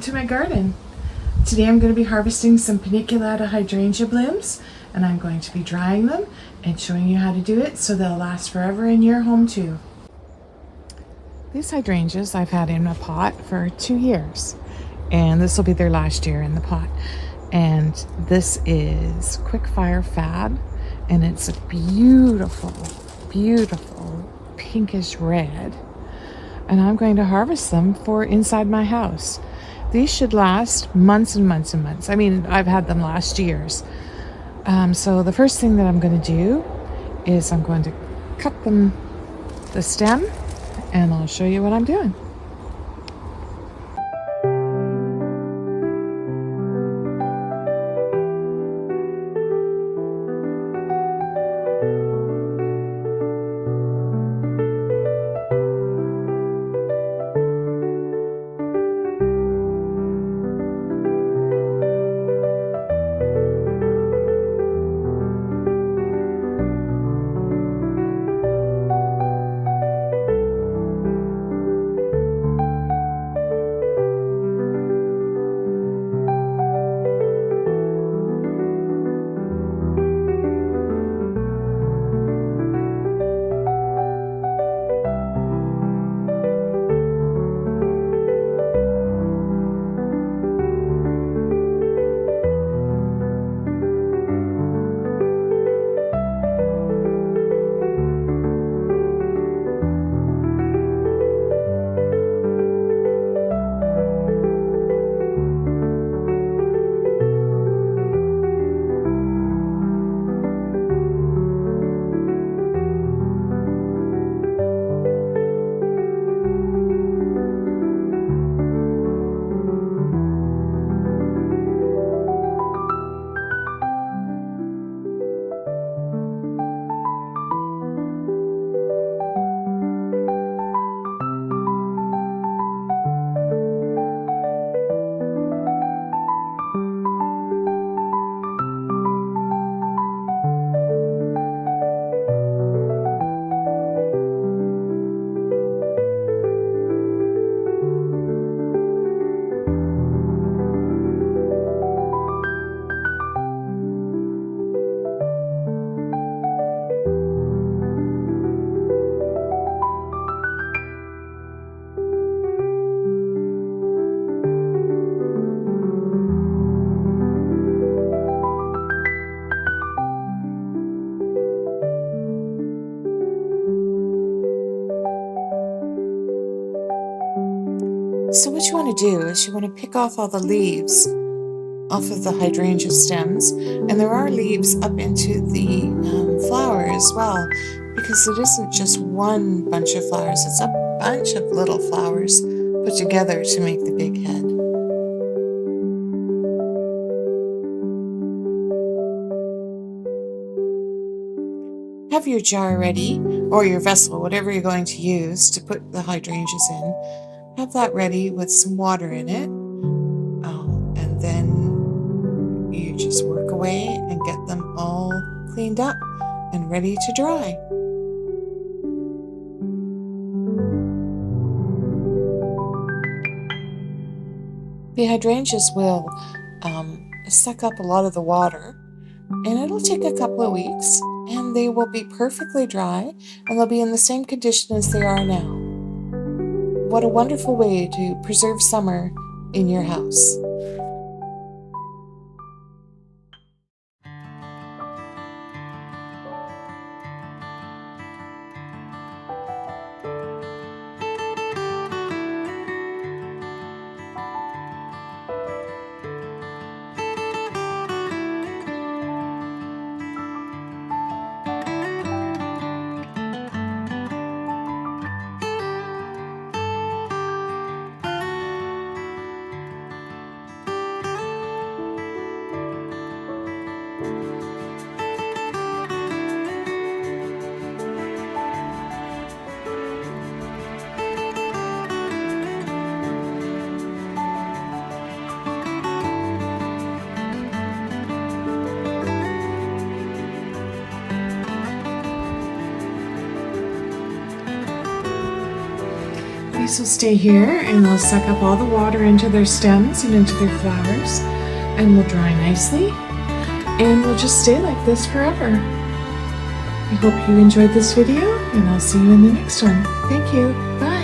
to my garden. Today I'm going to be harvesting some paniculata hydrangea blooms, and I'm going to be drying them and showing you how to do it so they'll last forever in your home too. These hydrangeas I've had in a pot for 2 years, and this will be their last year in the pot. And this is Quick Fire Fab, and it's a beautiful, beautiful pinkish red. And I'm going to harvest them for inside my house. These should last months and months and months. I mean, I've had them last years. So the first thing that I'm going to do is I'm going to cut the stem, and I'll show you what I'm doing. So what you want to do is you want to pick off all the leaves off of the hydrangea stems, and there are leaves up into the flower as well, because it isn't just one bunch of flowers, it's a bunch of little flowers put together to make the big head. Have your jar ready, or your vessel, whatever you're going to use to put the hydrangeas in. Have that ready with some water in it, and then you just work away and get them all cleaned up and ready to dry. The hydrangeas will suck up a lot of the water, and it'll take a couple of weeks, and they will be perfectly dry, and they'll be in the same condition as they are now. What a wonderful way to preserve summer in your house. These will stay here and they'll suck up all the water into their stems and into their flowers and will dry nicely and will just stay like this forever. I hope you enjoyed this video and I'll see you in the next one. Thank you. Bye.